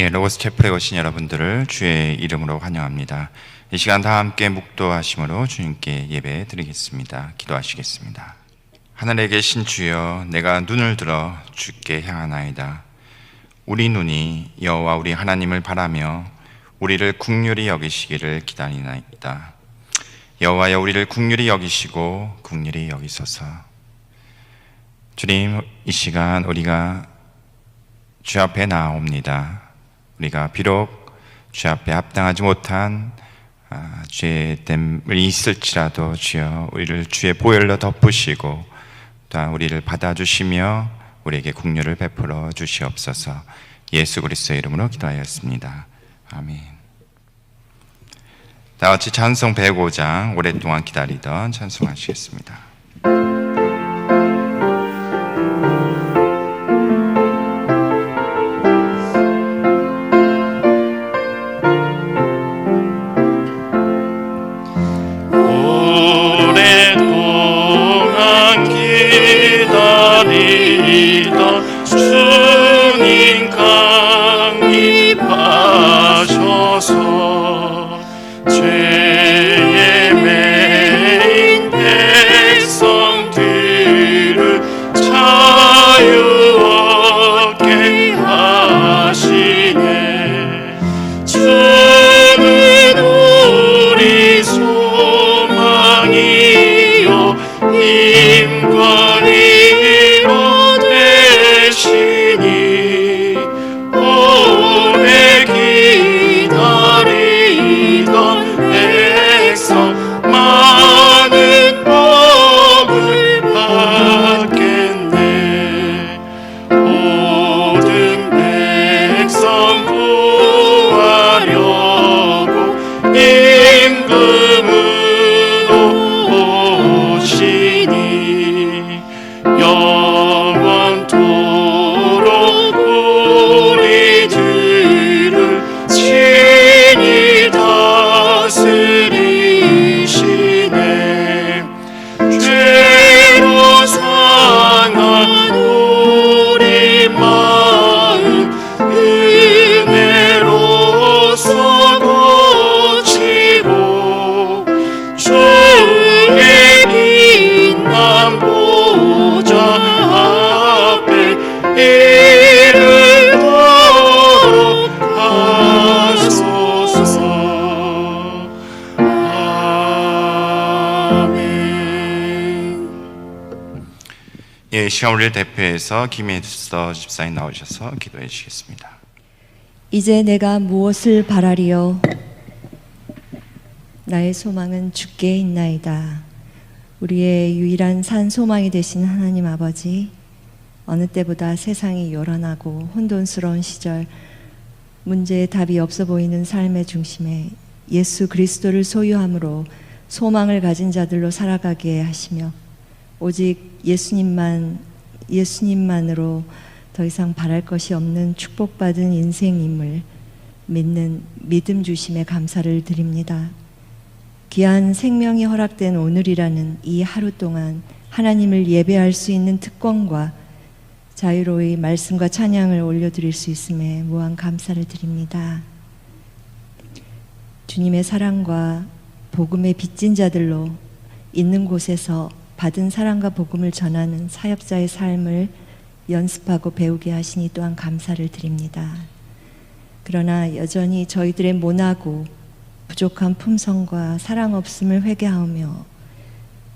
로고스 채플에 오신 여러분들을 주의 이름으로 환영합니다. 이 시간 다 함께 묵도하심으로 주님께 예배 드리겠습니다. 기도하시겠습니다. 하늘에 계신 주여, 내가 눈을 들어 주께 향하나이다. 우리 눈이 여호와 우리 하나님을 바라며 우리를 긍휼히 여기시기를 기다리나이다. 여호와여, 우리를 긍휼히 여기시고 긍휼히 여기소서. 주님, 이 시간 우리가 주 앞에 나아옵니다. 우리가 비록 주 앞에 합당하지 못한 죄됨이 있을지라도 주여, 우리를 주의 보혈로 덮으시고 또한 우리를 받아주시며 우리에게 긍휼을 베풀어 주시옵소서. 예수 그리스도의 이름으로 기도하였습니다. 아멘. 다 같이 찬송 105장 오랫동안 기다리던 찬송하시겠습니다. 주님 강림하셔서 죄에 매인 백성들을 자유 얻게 하시네. 주는 우리 소망이요 힘과 위로 되시니 오래 기다리던 백성 많은 복을 받겠네. 모든 백성 구하려고 임금으로 오시니 영원토록 우리들을 친히 다스리시네. 죄로 상한 우리 마음 은혜로서 고치고 주의 빛난 보좌 앞에 이르도록 하소서. 아멘. 시간 우리를 대표해서 김혜수 집사님 나오셔서 기도해 주시겠습니다. 이제 내가 무엇을 바라리요? 나의 소망은 주께 있나이다. 우리의 유일한 산 소망이 되신 하나님 아버지, 어느 때보다 세상이 요란하고 혼돈스러운 시절, 문제의 답이 없어 보이는 삶의 중심에 예수 그리스도를 소유함으로 소망을 가진 자들로 살아가게 하시며 오직 예수님만으로 더 이상 바랄 것이 없는 축복받은 인생임을 믿는 믿음 주심에 감사를 드립니다. 귀한 생명이 허락된 오늘이라는 이 하루 동안 하나님을 예배할 수 있는 특권과 자유로이 말씀과 찬양을 올려드릴 수 있음에 무한 감사를 드립니다. 주님의 사랑과 복음의 빚진 자들로 있는 곳에서 받은 사랑과 복음을 전하는 사역자의 삶을 연습하고 배우게 하시니 또한 감사를 드립니다. 그러나 여전히 저희들의 모나고 부족한 품성과 사랑 없음을 회개하며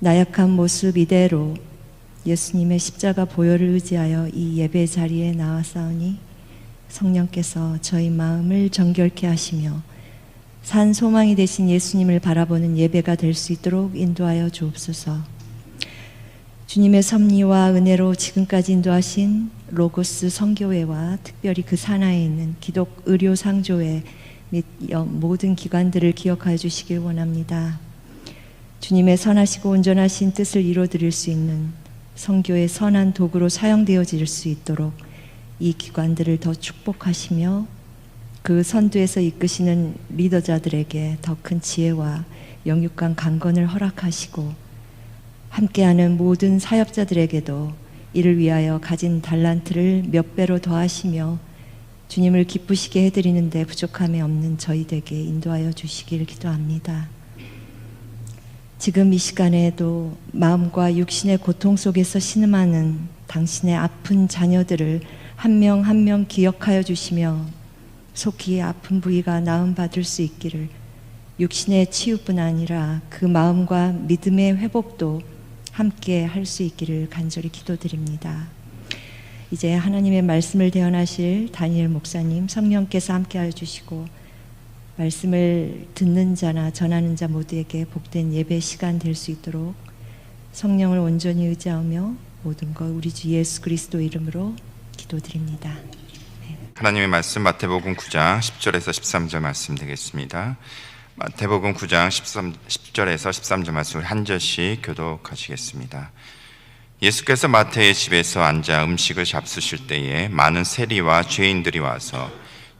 나약한 모습 이대로 예수님의 십자가 보혈을 의지하여 이 예배 자리에 나왔사오니 성령께서 저희 마음을 정결케 하시며 산 소망이 되신 예수님을 바라보는 예배가 될 수 있도록 인도하여 주옵소서. 주님의 섭리와 은혜로 지금까지 인도하신 로고스 선교회와 특별히 그 산하에 있는 기독 의료 상조회 및 모든 기관들을 기억하여 주시길 원합니다. 주님의 선하시고 온전하신 뜻을 이루어드릴 수 있는 선교의 선한 도구로 사용되어질 수 있도록 이 기관들을 더 축복하시며 그 선두에서 이끄시는 리더자들에게 더 큰 지혜와 영육간 강건을 허락하시고 함께하는 모든 사역자들에게도 이를 위하여 가진 달란트를 몇 배로 더하시며 주님을 기쁘시게 해드리는데 부족함이 없는 저희에게 인도하여 주시기를 기도합니다. 지금 이 시간에도 마음과 육신의 고통 속에서 신음하는 당신의 아픈 자녀들을 한 명 한 명 기억하여 주시며 속히 아픈 부위가 나음받을 수 있기를, 육신의 치유뿐 아니라 그 마음과 믿음의 회복도 함께 할 수 있기를 간절히 기도드립니다. 이제 하나님의 말씀을 대언하실 다니엘 목사님, 성령께서 함께하여 주시고 말씀을 듣는 자나 전하는 자 모두에게 복된 예배 시간 될 수 있도록 성령을 온전히 의지하며 모든 것 우리 주 예수 그리스도 이름으로 기도드립니다. 하나님의 말씀 마태복음 9장 10절에서 13절 말씀 되겠습니다. 마태복음 9장 10절에서 13절 말씀을 한 절씩 교독하시겠습니다. 예수께서 마태의 집에서 앉아 음식을 잡수실 때에 많은 세리와 죄인들이 와서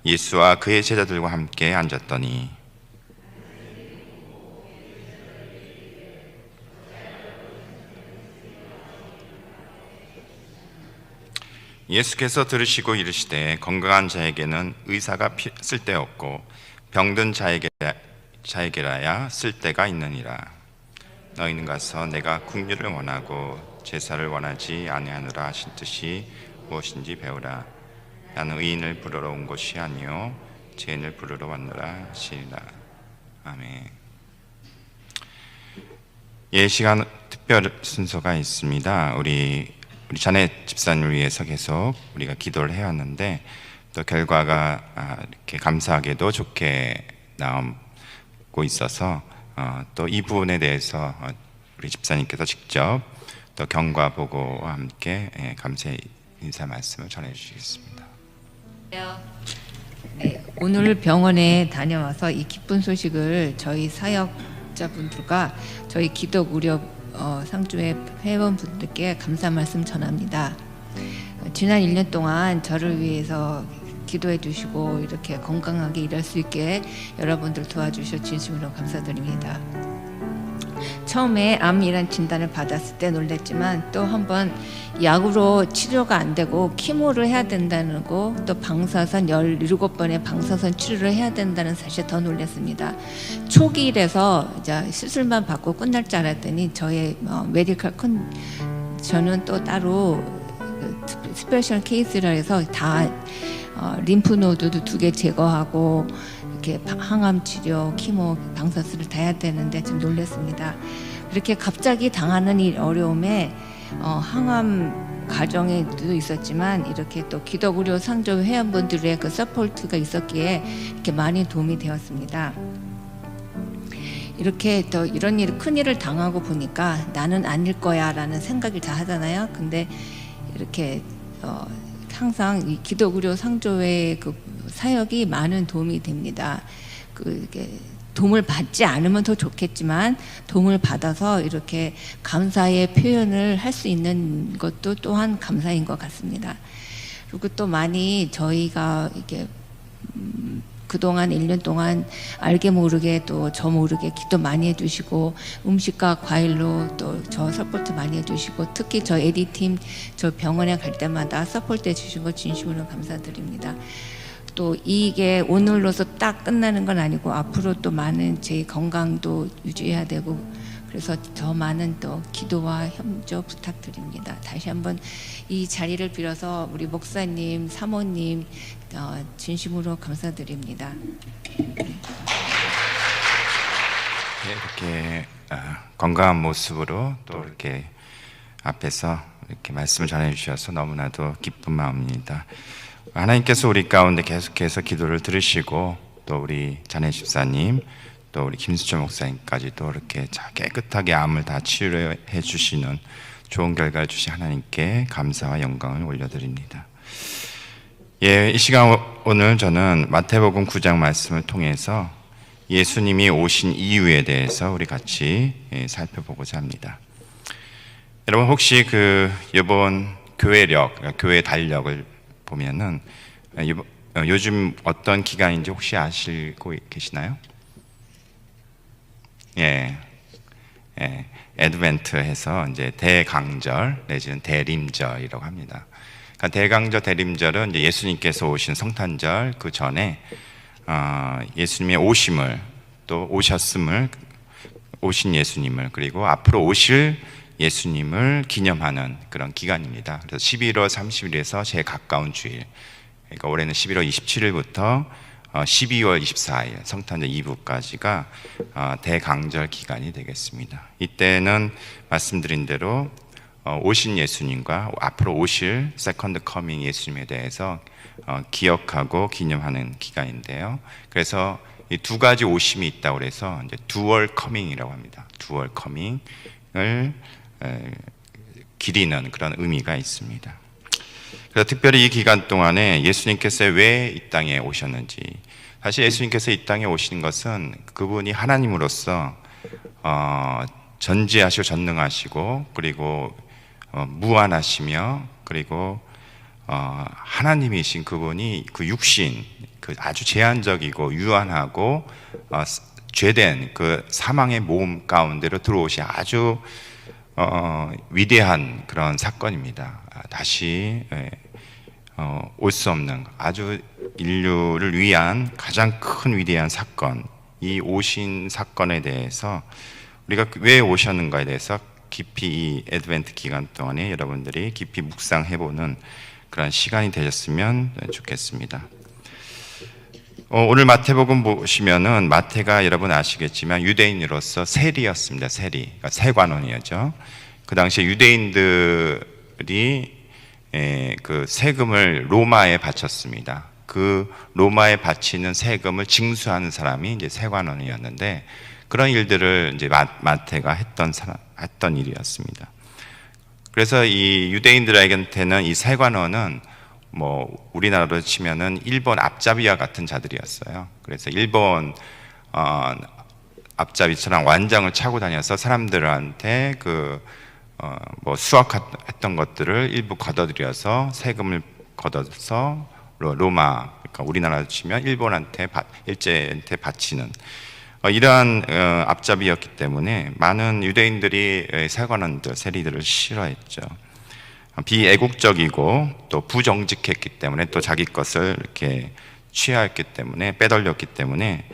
예수와 그의 제자들과 함께 앉았더니 예수께서 들으시고 이르시되 건강한 자에게는 의사가 쓸데없고 병든 자에게라야 쓸데가 있느니라. 너희는 가서 내가 긍휼을 원하고 제사를 원하지 아니하노라 하신 뜻이 무엇인지 배우라. 나는 의인을 부르러 온 것이 아니요 죄인을 부르러 왔노라 하시리라. 아멘. 예, 시간 특별 순서가 있습니다. 우리 자네 집사님을 위해서 계속 우리가 기도를 해왔는데 또 결과가 이렇게 감사하게도 좋게 나오고 있어서 또 이 부분에 대해서 우리 집사님께서 직접 또 경과보고와 함께 감사의 인사 말씀을 전해주시겠습니다. 네, 오늘 병원에 다녀와서 이 기쁜 소식을 저희 사역자분들과 저희 기도 무렵 상주회 회원분들께 감사 말씀 전합니다. 지난 1년 동안 저를 위해서 기도해 주시고 이렇게 건강하게 일할 수 있게 여러분들 도와주셔 진심으로 감사드립니다. 처음에 암이란 진단을 받았을 때 놀랬지만 또 한번 약으로 치료가 안 되고 키모를 해야 된다는 거, 또 방사선 17번의 방사선 치료를 해야 된다는 사실에 더 놀랐습니다. 초기일에서 이제 수술만 받고 끝날 줄 알았더니 저의 메디컬 저는 또 따로 스페셜 케이스라 해서 다 림프노드도 2개 제거하고 이렇게 항암 치료, 키모, 방사선을 다 해야 되는데 좀 놀랐습니다. 그렇게 갑자기 당하는 이 어려움에 항암 과정에도 있었지만 이렇게 또 기도구려 상조 회원분들의 그 서포트가 있었기에 이렇게 많이 도움이 되었습니다. 이렇게 또 이런 일, 큰 일을 당하고 보니까 나는 아닐 거야라는 생각을 다 하잖아요. 근데 이렇게 항상 이 기도구려 상조의 그 사역이 많은 도움이 됩니다. 이게 도움을 받지 않으면 더 좋겠지만 도움을 받아서 이렇게 감사의 표현을 할 수 있는 것도 또한 감사인 것 같습니다. 그리고 또 많이 저희가 이게 그동안 1년 동안 알게 모르게 또 저 모르게 기도 많이 해주시고 음식과 과일로 또 저 서포트 많이 해주시고 특히 저 에디팀 저 병원에 갈 때마다 서포트 해주신 거 진심으로 감사드립니다. 또 이게 오늘로서 딱 끝나는 건 아니고 앞으로 또 많은 제 건강도 유지해야 되고 그래서 더 많은 또 기도와 협조 부탁드립니다. 다시 한번 이 자리를 빌어서 우리 목사님, 사모님 진심으로 감사드립니다. 이렇게 건강한 모습으로 또 이렇게 앞에서 이렇게 말씀을 전해 주셔서 너무나도 기쁜 마음입니다. 하나님께서 우리 가운데 계속해서 기도를 들으시고 또 우리 자네 집사님 또 우리 김수철 목사님까지 또 이렇게 깨끗하게 암을 다 치료해 주시는 좋은 결과를 주신 하나님께 감사와 영광을 올려드립니다. 예, 이 시간 오늘 저는 마태복음 9장 말씀을 통해서 예수님이 오신 이유에 대해서 우리 같이 살펴보고자 합니다. 여러분 혹시 이번 교회력, 교회 달력을 보면은 요즘 어떤 기간인지 혹시 아시고 계시나요? 예, 애드벤트 해서 이제 대강절 내지는 대림절이라고 합니다. 그러니까 대강절 대림절은 이제 예수님께서 오신 성탄절 그 전에 예수님의 오심을, 또 오신 예수님을, 그리고 앞으로 오실 예수님을 기념하는 그런 기간입니다. 그래서 11월 30일에서 제일 가까운 주일, 그러니까 올해는 11월 27일부터 12월 24일 성탄절 이브까지가 대강절 기간이 되겠습니다. 이때는 말씀드린 대로 오신 예수님과 앞으로 오실 세컨드 커밍 예수님에 대해서 기억하고 기념하는 기간인데요. 그래서 이 두 가지 오심이 있다고 그래서 이제 두얼 커밍이라고 합니다. 두얼 커밍을 기리는 그런 의미가 있습니다. 그래서 특별히 이 기간 동안에 예수님께서 왜 이 땅에 오셨는지, 사실 예수님께서 이 땅에 오신 것은 그분이 하나님으로서 전지하시고 전능하시고, 그리고 무한하시며, 그리고 하나님이신 그분이 그 육신, 그 아주 제한적이고 유한하고 죄된 그 사망의 몸 가운데로 들어오신 아주 위대한 그런 사건입니다. 다시 올 수 없는 아주 인류를 위한 가장 큰 위대한 사건, 이 오신 사건에 대해서 우리가 왜 오셨는가에 대해서 깊이 이 애드벤트 기간 동안에 여러분들이 깊이 묵상해보는 그런 시간이 되셨으면 좋겠습니다. 오늘 마태복음 보시면은 마태가 여러분 아시겠지만 유대인으로서 세리였습니다. 세리, 그러니까 세관원이었죠. 그 당시에 유대인들이 그 세금을 로마에 바쳤습니다. 그 로마에 바치는 세금을 징수하는 사람이 이제 세관원이었는데, 그런 일들을 이제 마태가 했던 일이었습니다. 그래서 이 유대인들에게는 이 세관원은 뭐 우리나라로 치면은 일본 앞잡이와 같은 자들이었어요. 그래서 일본 앞잡이처럼 완장을 차고 다녀서 사람들한테 뭐 수확했던 것들을 일부 걷어들여서 세금을 걷어서 로마, 그러니까 우리나라로 치면 일제한테 바치는 이러한 앞잡이였기 때문에 많은 유대인들이 세관원들, 세리들을 싫어했죠. 비애국적이고 또 부정직했기 때문에, 또 자기 것을 이렇게 취하였기 때문에, 빼돌렸기 때문에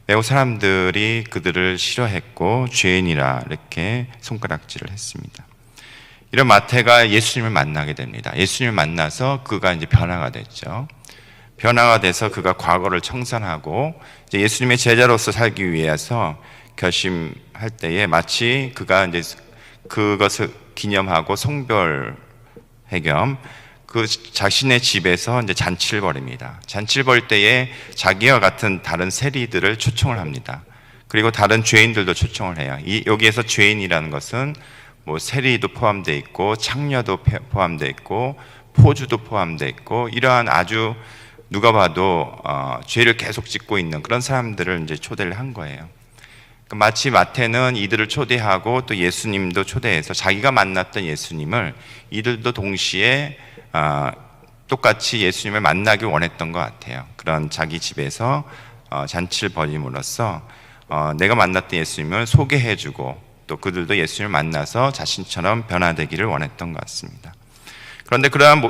매우 사람들이 그들을 싫어했고 죄인이라 이렇게 손가락질을 했습니다. 이런 마태가 예수님을 만나게 됩니다. 예수님을 만나서 그가 이제 변화가 됐죠. 변화가 돼서 그가 과거를 청산하고 이제 예수님의 제자로서 살기 위해서 결심할 때에 마치 그가 이제 그것을 기념하고 성별회 겸 그 자신의 집에서 이제 잔치를 벌입니다. 잔치를 벌일 때에 자기와 같은 다른 세리들을 초청을 합니다. 그리고 다른 죄인들도 초청을 해요. 여기에서 죄인이라는 것은 뭐 세리도 포함되어 있고, 창녀도 포함되어 있고, 포주도 포함되어 있고, 이러한 아주 누가 봐도 죄를 계속 짓고 있는 그런 사람들을 이제 초대를 한 거예요. 마치 마태는 이들을 초대하고 또 예수님도 초대해서 자기가 만났던 예수님을 이들도 동시에 똑같이 예수님을 만나길 원했던 것 같아요. 그런 자기 집에서 잔치를 벌임으로써 내가 만났던 예수님을 소개해주고, 또 그들도 예수님을 만나서 자신처럼 변화되기를 원했던 것 같습니다. 그런데 그러한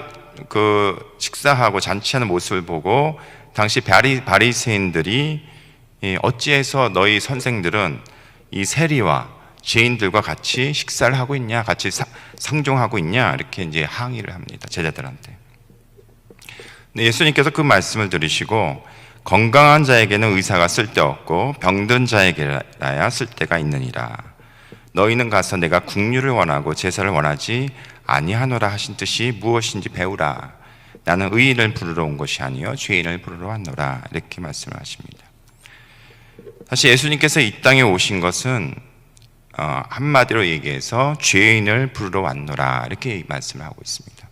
그 식사하고 잔치하는 모습을 보고 당시 바리새인들이 어찌해서 너희 선생들은 이 세리와 죄인들과 같이 식사를 하고 있냐, 같이 상종하고 있냐, 이렇게 이제 항의를 합니다. 제자들한테. 근데 예수님께서 그 말씀을 들으시고, 건강한 자에게는 의사가 쓸데없고 병든 자에게라야 쓸데가 있느니라. 너희는 가서 내가 국류를 원하고 제사를 원하지 아니하노라 하신 뜻이 무엇인지 배우라. 나는 의인을 부르러 온 것이 아니요 죄인을 부르러 왔노라. 이렇게 말씀을 하십니다. 사실 예수님께서 이 땅에 오신 것은 한마디로 얘기해서 죄인을 부르러 왔노라, 이렇게 말씀을 하고 있습니다.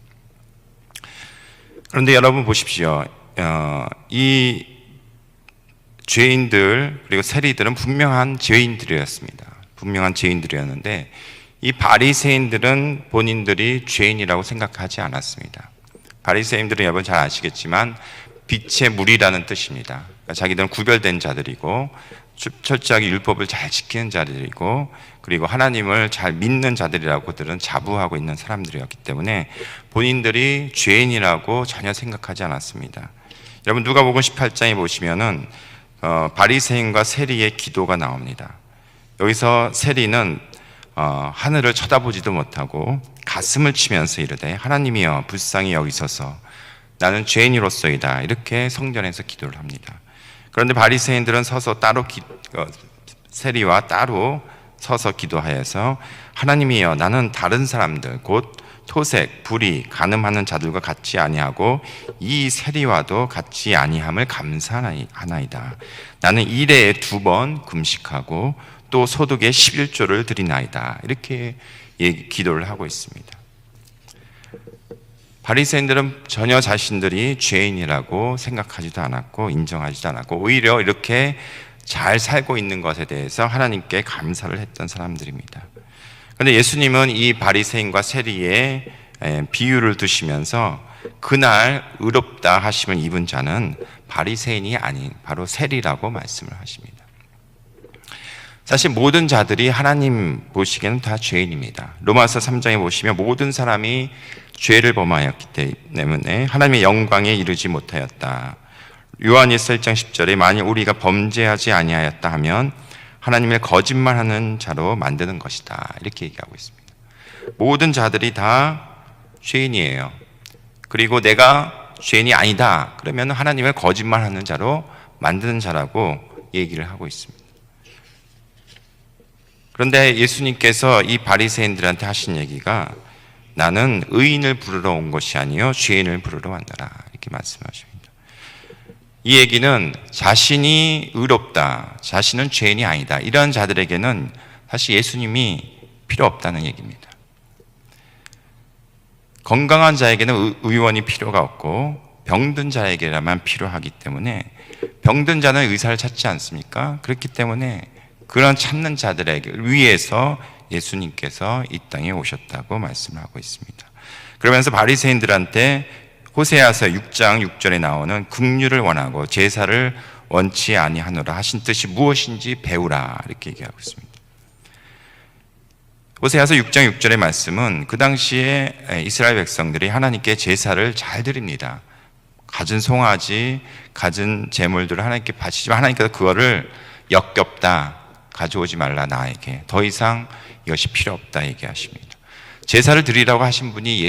그런데 여러분 보십시오. 이 죄인들 그리고 세리들은 분명한 죄인들이었습니다. 분명한 죄인들이었는데 이 바리새인들은 본인들이 죄인이라고 생각하지 않았습니다. 바리새인들은 여러분 잘 아시겠지만 빛의 무리라는 뜻입니다. 그러니까 자기들은 구별된 자들이고 철저하게 율법을 잘 지키는 자들이고, 그리고 하나님을 잘 믿는 자들이라고들은 자부하고 있는 사람들이었기 때문에 본인들이 죄인이라고 전혀 생각하지 않았습니다. 여러분, 누가복음 18장에 보시면은 바리새인과 세리의 기도가 나옵니다. 여기서 세리는 하늘을 쳐다보지도 못하고 가슴을 치면서 이르되 하나님이여 불쌍히 여기소서 나는 죄인으로서이다, 이렇게 성전에서 기도를 합니다. 그런데 바리새인들은 서서 따로 세리와 따로 서서 기도하여서 하나님이여 나는 다른 사람들 곧 토색, 불의, 간음하는 자들과 같지 아니하고 이 세리와도 같지 아니함을 감사하나이다. 나는 일에 2번 금식하고 또 소득의 11조를 드리나이다. 이렇게 기도를 하고 있습니다. 바리새인들은 전혀 자신들이 죄인이라고 생각하지도 않았고 인정하지도 않았고 오히려 이렇게 잘 살고 있는 것에 대해서 하나님께 감사를 했던 사람들입니다. 그런데 예수님은 이 바리새인과 세리의 비유를 두시면서 그날 의롭다 하심을 입은 자는 바리새인이 아닌 바로 세리라고 말씀을 하십니다. 사실 모든 자들이 하나님 보시기에는 다 죄인입니다. 로마서 3장에 보시면 모든 사람이 죄를 범하였기 때문에 하나님의 영광에 이르지 못하였다. 요한일서 1장 10절에 만일 우리가 범죄하지 아니하였다 하면 하나님을 거짓말하는 자로 만드는 것이다, 이렇게 얘기하고 있습니다. 모든 자들이 다 죄인이에요. 그리고 내가 죄인이 아니다 그러면 하나님을 거짓말하는 자로 만드는 자라고 얘기를 하고 있습니다. 그런데 예수님께서 이 바리새인들한테 하신 얘기가 나는 의인을 부르러 온 것이 아니요 죄인을 부르러 왔노라, 이렇게 말씀하십니다. 이 얘기는 자신이 의롭다, 자신은 죄인이 아니다, 이런 자들에게는 사실 예수님이 필요 없다는 얘기입니다. 건강한 자에게는 의원이 필요가 없고 병든 자에게만 필요하기 때문에 병든 자는 의사를 찾지 않습니까? 그렇기 때문에 그런 찾는 자들에게 위해서 예수님께서 이 땅에 오셨다고 말씀하고 있습니다. 그러면서 바리새인들한테 호세아서 6장 6절에 나오는 긍휼을 원하고 제사를 원치 아니하노라 하신 뜻이 무엇인지 배우라, 이렇게 얘기하고 있습니다. 호세아서 6장 6절의 말씀은 그 당시에 이스라엘 백성들이 하나님께 제사를 잘 드립니다. 갖은 송아지, 갖은 제물들을 하나님께 바치지만 하나님께서 그거를 역겹다, 가져오지 말라, 나에게 더 이상 이것이 필요 없다 얘기하십니다. 제사를 드리라고 하신 분이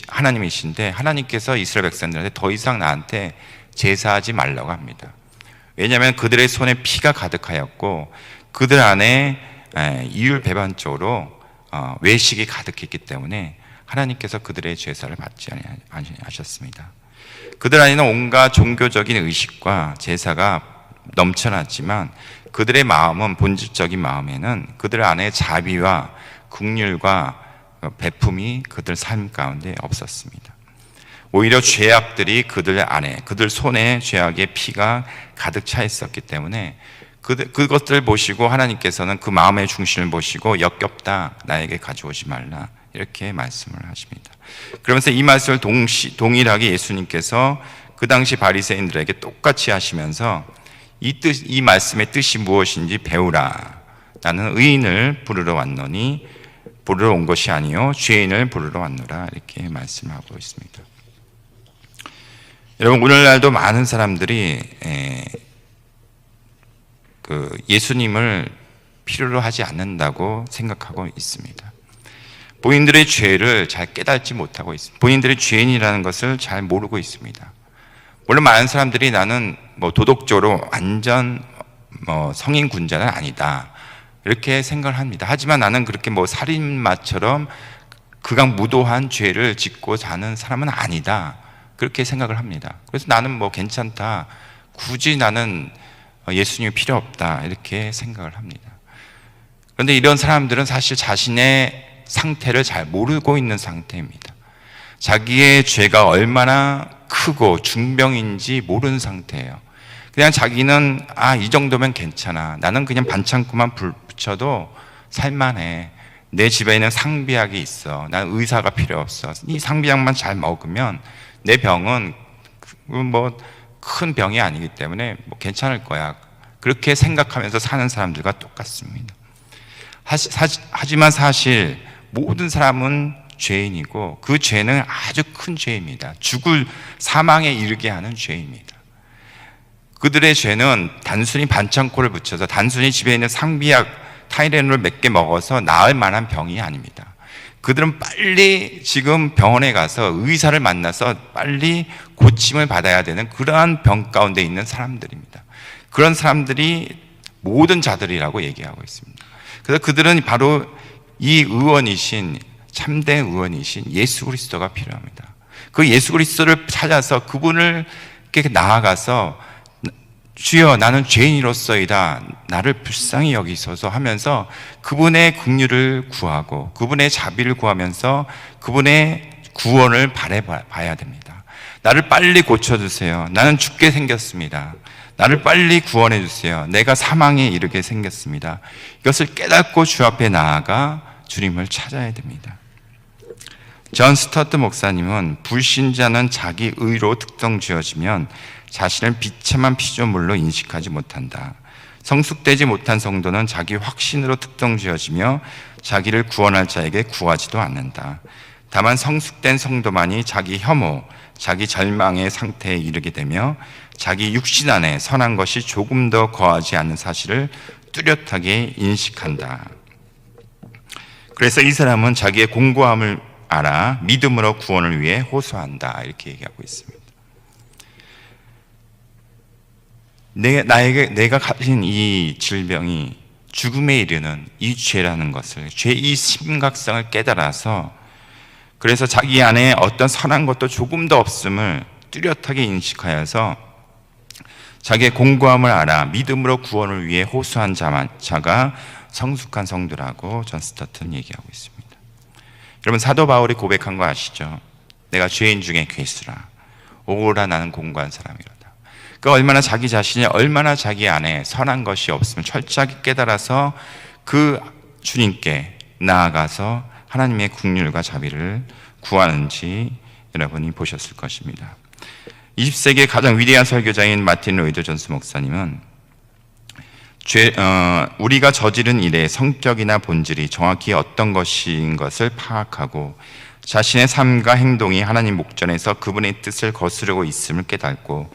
하나님이신데 하나님께서 이스라엘 백성들한테 더 이상 나한테 제사하지 말라고 합니다. 왜냐하면 그들의 손에 피가 가득하였고 그들 안에 이율배반적으로 외식이 가득했기 때문에 하나님께서 그들의 제사를 받지 아니하셨습니다. 그들 안에는 온갖 종교적인 의식과 제사가 넘쳐났지만 그들의 마음은, 본질적인 마음에는 그들 안에 자비와 긍휼과 베품이 그들 삶 가운데 없었습니다. 오히려 죄악들이 그들 안에, 그들 손에 죄악의 피가 가득 차 있었기 때문에 그것들을 보시고 하나님께서는 그 마음의 중심을 보시고 역겹다, 나에게 가져오지 말라, 이렇게 말씀을 하십니다. 그러면서 이 말씀을 동일하게 예수님께서 그 당시 바리새인들에게 똑같이 하시면서 이 말씀의 뜻이 무엇인지 배우라. 나는 의인을 부르러 왔노니 부르러 온 것이 아니요 죄인을 부르러 왔노라, 이렇게 말씀하고 있습니다. 여러분, 오늘날도 많은 사람들이 예수님을 필요로 하지 않는다고 생각하고 있습니다. 본인들의 죄를 잘 깨닫지 못하고 있습니다. 본인들의 죄인이라는 것을 잘 모르고 있습니다. 물론 많은 사람들이 나는 도덕적으로 완전 성인 군자는 아니다, 이렇게 생각을 합니다. 하지만 나는 그렇게 살인마처럼 극악무도한 죄를 짓고 사는 사람은 아니다, 그렇게 생각을 합니다. 그래서 나는 괜찮다, 굳이 나는 예수님이 필요 없다, 이렇게 생각을 합니다. 그런데 이런 사람들은 사실 자신의 상태를 잘 모르고 있는 상태입니다. 자기의 죄가 얼마나 크고 중병인지 모르는 상태예요. 그냥 자기는 이 정도면 괜찮아, 나는 그냥 반창고만 붙여도 살만해, 내 집에는 상비약이 있어, 난 의사가 필요 없어, 이 상비약만 잘 먹으면 내 병은 큰 병이 아니기 때문에 괜찮을 거야, 그렇게 생각하면서 사는 사람들과 똑같습니다. 하지만 사실 모든 사람은 죄인이고 그 죄는 아주 큰 죄입니다. 죽을 사망에 이르게 하는 죄입니다. 그들의 죄는 단순히 반창고를 붙여서 단순히 집에 있는 상비약 타이레놀 몇 개 먹어서 나을 만한 병이 아닙니다. 그들은 빨리 지금 병원에 가서 의사를 만나서 빨리 고침을 받아야 되는 그러한 병 가운데 있는 사람들입니다. 그런 사람들이 모든 자들이라고 얘기하고 있습니다. 그래서 그들은 바로 이 의원이신, 참된 의원이신 예수 그리스도가 필요합니다. 그 예수 그리스도를 찾아서 그분을 이렇게 나아가서 주여 나는 죄인으로서이다, 나를 불쌍히 여기소서 하면서 그분의 긍휼을 구하고 그분의 자비를 구하면서 그분의 구원을 바라봐야 됩니다. 나를 빨리 고쳐주세요. 나는 죽게 생겼습니다. 나를 빨리 구원해 주세요. 내가 사망에 이르게 생겼습니다. 이것을 깨닫고 주 앞에 나아가 주님을 찾아야 됩니다. 존 스터트 목사님은 불신자는 자기 의로 특정 지어지면 자신을 비참한 피조물로 인식하지 못한다. 성숙되지 못한 성도는 자기 확신으로 특정 지어지며 자기를 구원할 자에게 구하지도 않는다. 다만 성숙된 성도만이 자기 혐오, 자기 절망의 상태에 이르게 되며 자기 육신 안에 선한 것이 조금 더 거하지 않는 사실을 뚜렷하게 인식한다. 그래서 이 사람은 자기의 공고함을 알아 믿음으로 구원을 위해 호소한다. 이렇게 얘기하고 있습니다. 내가 가진 이 질병이 죽음에 이르는 이 죄라는 것을, 죄의 심각성을 깨달아서 그래서 자기 안에 어떤 선한 것도 조금 더 없음을 뚜렷하게 인식하여서 자기의 공고함을 알아 믿음으로 구원을 위해 호소한 자가 성숙한 성도라고 존 스타트는 얘기하고 있습니다. 여러분, 사도 바울이 고백한 거 아시죠? 내가 죄인 중에 괴수라, 오라 나는 공고한 사람이로다. 그 얼마나 자기 자신이 얼마나 자기 안에 선한 것이 없으면 철저하게 깨달아서 그 주님께 나아가서 하나님의 긍휼과 자비를 구하는지 여러분이 보셨을 것입니다. 20세기의 가장 위대한 설교자인 마틴 로이드 존스 목사님은 우리가 저지른 일의 성격이나 본질이 정확히 어떤 것인 것을 파악하고 자신의 삶과 행동이 하나님 목전에서 그분의 뜻을 거스르고 있음을 깨닫고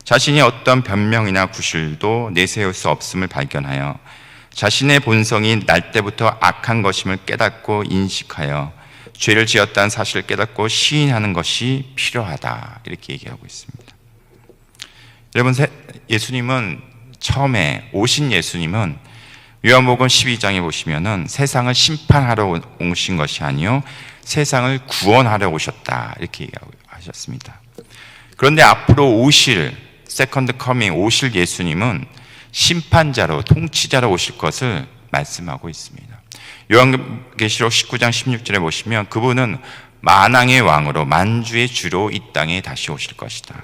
자신이 어떤 변명이나 구실도 내세울 수 없음을 발견하여 자신의 본성이 날 때부터 악한 것임을 깨닫고 인식하여 죄를 지었다는 사실을 깨닫고 시인하는 것이 필요하다. 이렇게 얘기하고 있습니다. 여러분, 예수님은 처음에 오신 예수님은 요한복음 12장에 보시면은 세상을 심판하러 오신 것이 아니요 세상을 구원하러 오셨다. 이렇게 얘기하셨습니다. 그런데 앞으로 오실 세컨드 커밍 오실 예수님은 심판자로 통치자로 오실 것을 말씀하고 있습니다. 요한계시록 19장 16절에 보시면 그분은 만왕의 왕으로 만주의 주로 이 땅에 다시 오실 것이다.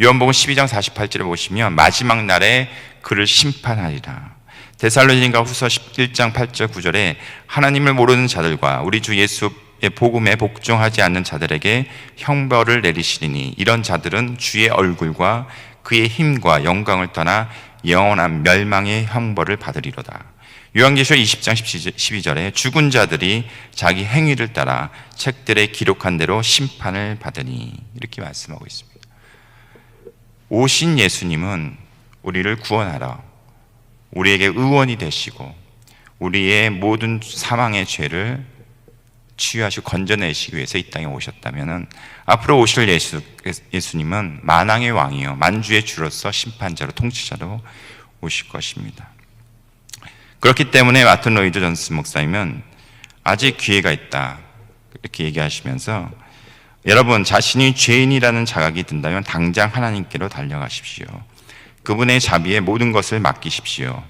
요한복음 12장 48절에 보시면 마지막 날에 그를 심판하리라. 데살로니가 후서 11장 8절 9절에 하나님을 모르는 자들과 우리 주 예수의 복음에 복종하지 않는 자들에게 형벌을 내리시리니 이런 자들은 주의 얼굴과 그의 힘과 영광을 떠나 영원한 멸망의 형벌을 받으리로다. 요한계시록 20장 12절에 죽은 자들이 자기 행위를 따라 책들에 기록한 대로 심판을 받으니 이렇게 말씀하고 있습니다. 오신 예수님은 우리를 구원하러 우리에게 의원이 되시고 우리의 모든 사망의 죄를 치유하시고 건져내시기 위해서 이 땅에 오셨다면 앞으로 오실 예수님은 만왕의 왕이요 만주의 주로서 심판자로 통치자로 오실 것입니다. 그렇기 때문에 마틴 로이드 존스 목사님은 아직 기회가 있다 이렇게 얘기하시면서 여러분, 자신이 죄인이라는 자각이 든다면 당장 하나님께로 달려가십시오. 그분의 자비에 모든 것을 맡기십시오.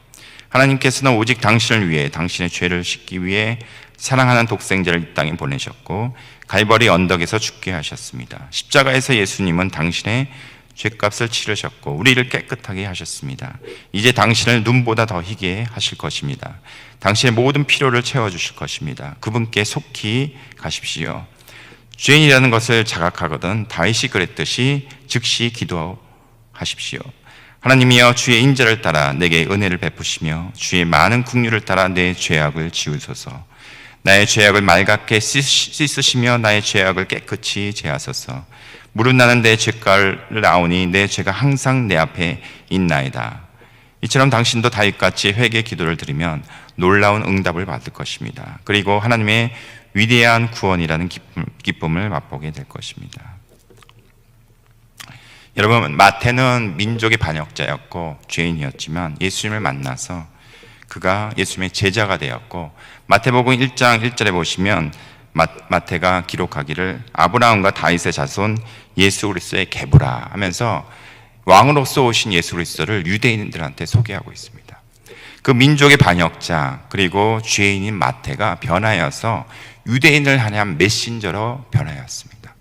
하나님께서는 오직 당신을 위해 당신의 죄를 씻기 위해 사랑하는 독생자를 이 땅에 보내셨고 갈보리 언덕에서 죽게 하셨습니다. 십자가에서 예수님은 당신의 죄값을 치르셨고 우리를 깨끗하게 하셨습니다. 이제 당신을 눈보다 더 희게 하실 것입니다. 당신의 모든 필요를 채워주실 것입니다. 그분께 속히 가십시오. 죄인이라는 것을 자각하거든 다윗이 그랬듯이 즉시 기도하십시오. 하나님이여 주의 인자를 따라 내게 은혜를 베푸시며 주의 많은 긍휼을 따라 내 죄악을 지우소서. 나의 죄악을 맑게 씻으시며 나의 죄악을 깨끗이 제하소서. 무릇 나는 내 죄가를 아오니 내 죄가 항상 내 앞에 있나이다. 이처럼 당신도 다윗같이 회개 기도를 드리면 놀라운 응답을 받을 것입니다. 그리고 하나님의 위대한 구원이라는 기쁨을 맛보게 될 것입니다. 여러분, 마태는 민족의 반역자였고 죄인이었지만 예수님을 만나서 그가 예수님의 제자가 되었고, 마태복음 1장 1절에 보시면 마태가 기록하기를 아브라함과 다윗의 자손 예수 그리스도의 계보라 하면서 왕으로서 오신 예수 그리스도를 유대인들한테 소개하고 있습니다. 그 민족의 반역자 그리고 죄인인 마태가 변하여서 유대인을 향한 메신저로 변하였습니다.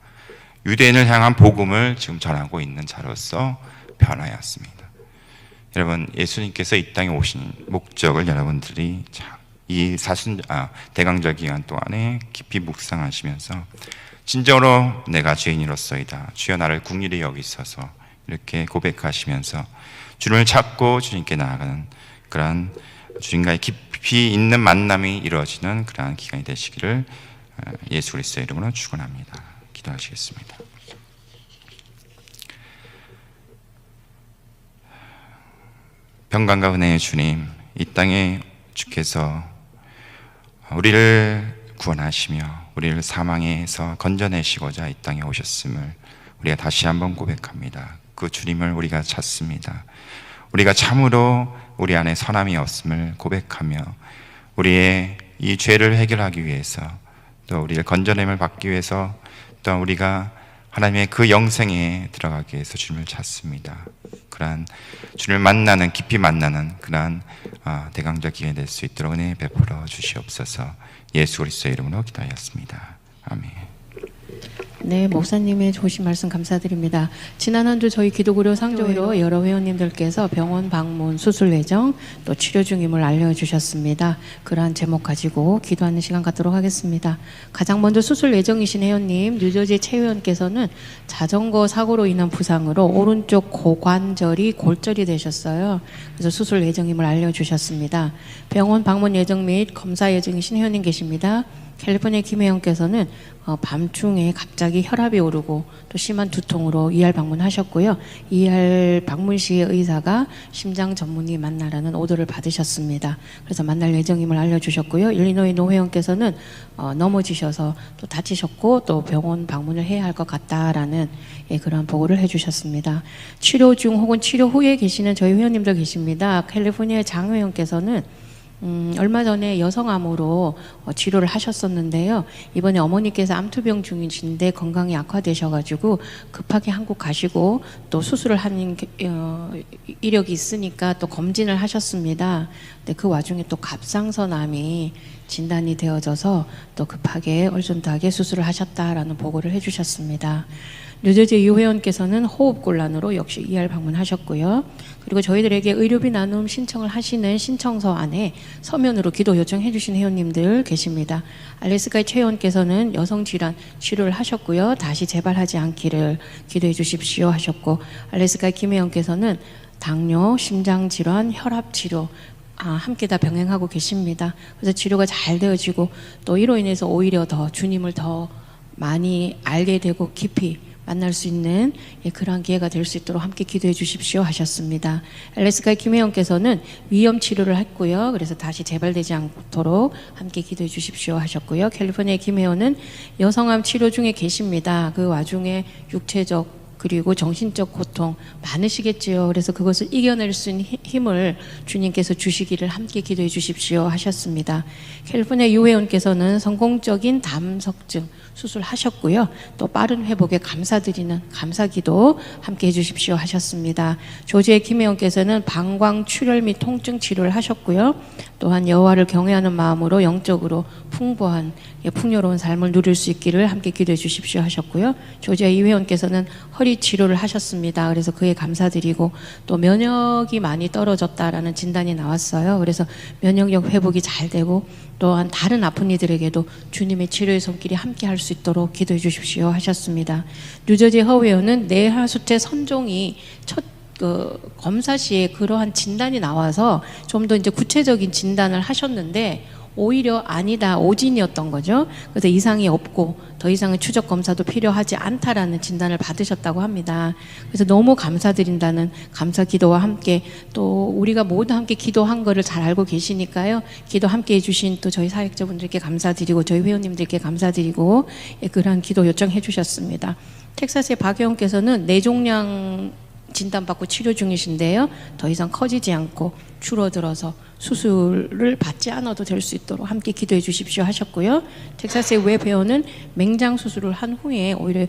유대인을 향한 복음을 지금 전하고 있는 자로서 변하였습니다. 여러분, 예수님께서 이 땅에 오신 목적을 여러분들이 이 대강절 기간 동안에 깊이 묵상하시면서 진정으로 내가 죄인으로서이다, 주여 나를 긍휼히 여기소서 이렇게 고백하시면서 주님을 찾고 주님께 나아가는 그러한 주님과의 깊이 있는 만남이 이루어지는 그러한 기간이 되시기를 예수 그리스도의 이름으로 축원합니다. 기도하시겠습니다. 평강과 은혜의 주님, 이 땅에 주께서 우리를 구원하시며 우리를 사망에서 건져내시고자 이 땅에 오셨음을 우리가 다시 한번 고백합니다. 그 주님을 우리가 찾습니다. 우리가 참으로 우리 안에 선함이 없음을 고백하며 우리의 이 죄를 해결하기 위해서, 또 우리를 건져냄을 받기 위해서, 또 우리가 하나님의 그 영생에 들어가기 위해서 주님을 찾습니다. 그러한 주님을 만나는, 깊이 만나는 그러한 대강절 기간이 될 수 있도록 은혜 베풀어 주시옵소서. 예수 그리스도의 이름으로 기도하였습니다. 아멘. 네, 목사님의 좋으신 말씀 감사드립니다. 지난 한 주 저희 기도구려 상조회로 여러 회원님들께서 병원 방문, 수술 예정, 또 치료 중임을 알려주셨습니다. 그러한 제목 가지고 기도하는 시간 갖도록 하겠습니다. 가장 먼저 수술 예정이신 회원님, 뉴저지 최 회원께서는 자전거 사고로 인한 부상으로 오른쪽 고관절이 골절이 되셨어요. 그래서 수술 예정임을 알려주셨습니다. 병원 방문 예정 및 검사 예정이신 회원님 계십니다. 캘리포니아 김혜영께서는 밤중에 갑자기 혈압이 오르고 또 심한 두통으로 ER 방문하셨고요. ER 방문 시에 의사가 심장 전문의 만나라는 오더를 받으셨습니다. 그래서 만날 예정임을 알려주셨고요. 일리노이 노 회원께서는 넘어지셔서 또 다치셨고 또 병원 방문을 해야 할 것 같다라는 그런 보고를 해주셨습니다. 치료 중 혹은 치료 후에 계시는 저희 회원님들 계십니다. 캘리포니아 장 회원께서는 얼마 전에 여성암으로 치료를 하셨었는데요. 이번에 어머니께서 암투병 중이신데 건강이 악화되셔가지고 급하게 한국 가시고 또 수술을 하는 이력이 있으니까 또 검진을 하셨습니다. 근데 그 와중에 또 갑상선암이 진단이 되어져서 또 급하게 얼전하게 수술을 하셨다라는 보고를 해주셨습니다. 뉴저지 유 회원께서는 호흡곤란으로 역시 ER 방문하셨고요. 그리고 저희들에게 의료비 나눔 신청을 하시는 신청서 안에 서면으로 기도 요청해 주신 회원님들 계십니다. 알래스카의 최 회원께서는 여성질환 치료를 하셨고요. 다시 재발하지 않기를 기도해 주십시오 하셨고, 알래스카의 김 회원께서는 당뇨, 심장질환, 혈압치료 함께 다 병행하고 계십니다. 그래서 치료가 잘 되어지고 또 이로 인해서 오히려 더 주님을 더 많이 알게 되고 깊이 만날 수 있는 그러한 기회가 될 수 있도록 함께 기도해 주십시오 하셨습니다. 알래스카의 김혜영께서는 위험 치료를 했고요. 그래서 다시 재발되지 않도록 함께 기도해 주십시오 하셨고요. 캘리포니아의 김혜원은 여성암 치료 중에 계십니다. 그 와중에 육체적 그리고 정신적 고통 많으시겠지요. 그래서 그것을 이겨낼 수 있는 힘을 주님께서 주시기를 함께 기도해 주십시오 하셨습니다. 캘리포니아 유 회원께서는 성공적인 담석증 수술하셨고요. 또 빠른 회복에 감사드리는 감사기도 함께 해주십시오 하셨습니다. 조지의 김 회원께서는 방광 출혈 및 통증 치료를 하셨고요. 또한 여호와를 경외하는 마음으로 영적으로 풍부한 풍요로운 삶을 누릴 수 있기를 함께 기도해 주십시오 하셨고요. 조지의 이 회원께서는 허리 치료를 하셨습니다. 그래서 그에 감사드리고 또 면역이 많이 떨어졌다라는 진단이 나왔어요. 그래서 면역력 회복이 잘 되고 또한 다른 아픈 이들에게도 주님의 치료의 손길이 함께 할 수 있도록 기도해 주십시오 하셨습니다. 뉴저지 허 회원은 뇌하수체 선종이 그 검사 시에 그러한 진단이 나와서 좀 더 이제 구체적인 진단을 하셨는데 오히려 아니다, 오진이었던 거죠. 그래서 이상이 없고 더 이상의 추적 검사도 필요하지 않다라는 진단을 받으셨다고 합니다. 그래서 너무 감사드린다는 감사 기도와 함께 또 우리가 모두 함께 기도한 거를 잘 알고 계시니까요. 기도 함께 해주신 또 저희 사역자분들께 감사드리고 저희 회원님들께 감사드리고 그러한 기도 요청해 주셨습니다. 텍사스의 박 회원께서는 뇌종양 진단받고 치료 중이신데요. 더 이상 커지지 않고 줄어들어서 수술을 받지 않아도 될 수 있도록 함께 기도해 주십시오 하셨고요. 텍사스의 웹 회원은 맹장 수술을 한 후에 오히려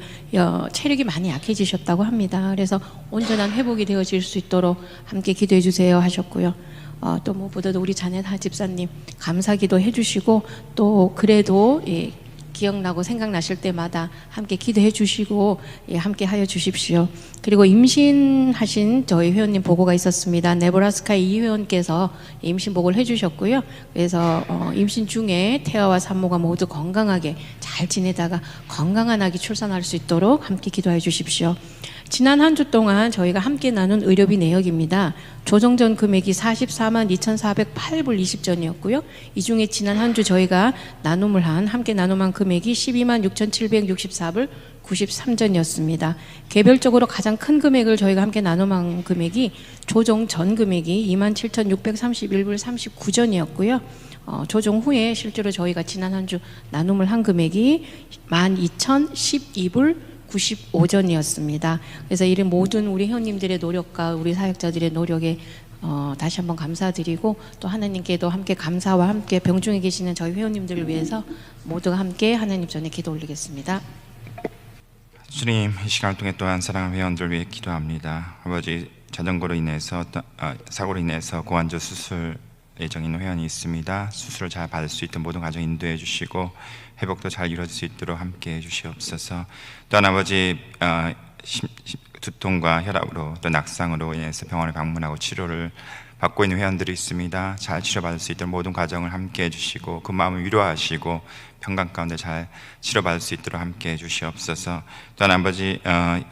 체력이 많이 약해지셨다고 합니다. 그래서 온전한 회복이 되어질 수 있도록 함께 기도해 주세요 하셨고요. 또 무엇보다도 우리 자네다 집사님 감사 기도 해주시고 또 그래도 기억나고 생각나실 때마다 함께 기도해 주시고 함께 하여 주십시오. 그리고 임신하신 저희 회원님 보고가 있었습니다. 네브라스카의 이 회원께서 임신 보고를 해주셨고요. 그래서 임신 중에 태아와 산모가 모두 건강하게 잘 지내다가 건강한 아기 출산할 수 있도록 함께 기도해 주십시오. 지난 한 주 동안 저희가 함께 나눈 의료비 내역입니다. 조정전 금액이 44만 2,408불 20전이었고요. 이 중에 지난 한 주 저희가 함께 나눔한 금액이 12만 6,764불 93전이었습니다. 개별적으로 가장 큰 금액을 저희가 함께 나눔한 금액이 조정 전 금액이 2만 7,631불 39전이었고요. 조정 후에 실제로 저희가 지난 한 주 나눔을 한 금액이 12,012불 95전이었습니다. 그래서 이런 모든 우리 회원님들의 노력과 우리 사역자들의 노력에 다시 한번 감사드리고 또 하나님께도 함께 감사와 함께 병중에 계시는 저희 회원님들을 위해서 모두가 함께 하나님 전에 기도 올리겠습니다. 주님, 이 시간을 통해 또한 사랑하는 회원들 위해 기도합니다. 아버지, 자전거로 인해서 사고로 인해서 고환절 수술 예정 있는 회원이 있습니다. 수술을 잘 받을 수 있도록 모든 과정 인도해 주시고 회복도 잘 이루어질 수 있도록 함께 해 주시옵소서. 또한 아버지 두통과 혈압으로 또 낙상으로 인해서 병원에 방문하고 치료를 받고 있는 회원들이 있습니다. 잘 치료받을 수 있도록 모든 과정을 함께 해주시고 그 마음을 위로하시고 평강 가운데 잘 치료받을 수 있도록 함께 해주시옵소서. 또한 아버지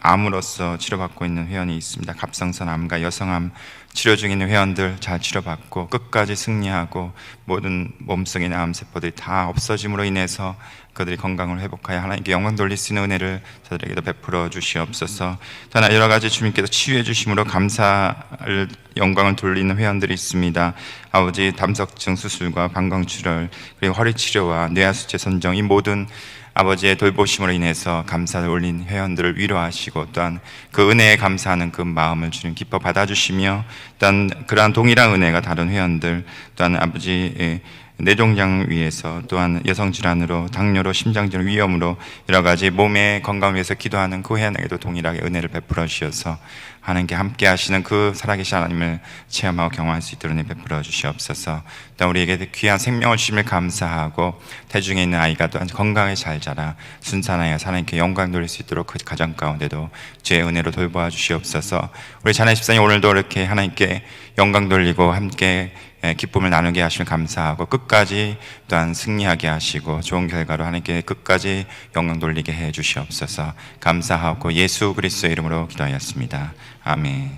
암으로서 치료받고 있는 회원이 있습니다. 갑상선 암과 여성암 치료 중에 있는 회원들 잘 치료받고 끝까지 승리하고 모든 몸속의 암세포들이 다 없어짐으로 인해서 그들이 건강을 회복하여 하나님께 영광 돌릴 수 있는 은혜를 저들에게도 베풀어 주시옵소서. 또한 여러 가지 주님께서 치유해 주심으로 감사를 영광을 돌리는 회원들이 있습니다. 아버지 담석증 수술과 방광출혈 그리고 허리치료와 뇌하수체 선정 이 모든 아버지의 돌보심으로 인해서 감사를 올린 회원들을 위로하시고 또한 그 은혜에 감사하는 그 마음을 주님 기뻐 받아주시며 또한 그러한 동일한 은혜가 다른 회원들 또한 아버지 뇌종양 위해서 또한 여성질환으로 당뇨로 심장질환 위험으로 여러 가지 몸의 건강을 위해서 기도하는 그 회원에게도 동일하게 은혜를 베풀어 주셔서 하나님께 함께 하시는 그 살아계신 하나님을 체험하고 경험할 수 있도록 은혜 베풀어 주시옵소서. 또 우리에게 귀한 생명을 주심을 감사하고 태중에 있는 아이가 또한 건강하게 잘 자라 순산하여 하나님께 영광 돌릴 수 있도록 그 가정 가운데도 주의 은혜로 돌보아 주시옵소서. 우리 자네 집사님 오늘도 이렇게 하나님께 영광 돌리고 함께 기쁨을 나누게 하시면 감사하고 끝까지 또한 승리하게 하시고 좋은 결과로 하나님께 끝까지 영광 돌리게 해 주시옵소서. 감사하고 예수 그리스도의 이름으로 기도하였습니다. 아멘.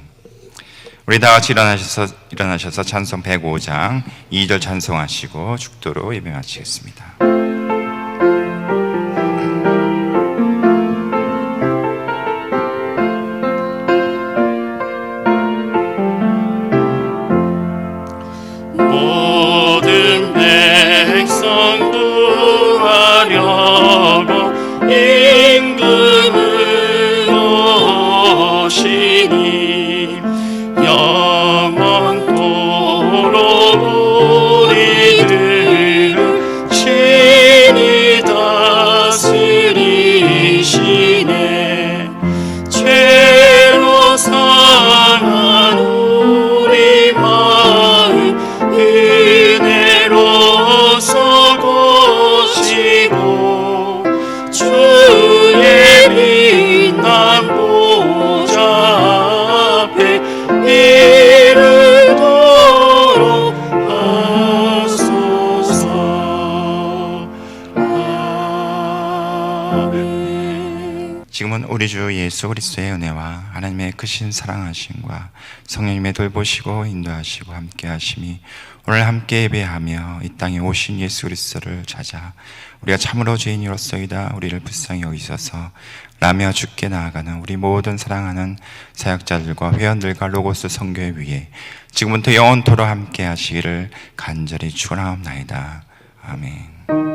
우리 다 같이 일어나셔서 찬송 105장 2절 찬송하시고 축도로 예배 마치겠습니다. 모든 백성 구하려고 임금을 오시니 영원토록 우리들을 친히 다스리시네. 죄로 상한 우리 마음 은혜로서 고치고 주의 빛난 보좌 앞에 우리 주 예수 그리스도의 은혜와 하나님의 크신 사랑하심과 성령님의 돌보시고 인도하시고 함께하심이 오늘 함께 예배하며 이 땅에 오신 예수 그리스도를 찾아 우리가 참으로 죄인이로서이다 우리를 불쌍히 여기셔서 라며 죽게 나아가는 우리 모든 사랑하는 사역자들과 회원들과 로고스 선교회 위에 지금부터 영원토록 함께 하시기를 간절히 축원하옵나이다. 아멘.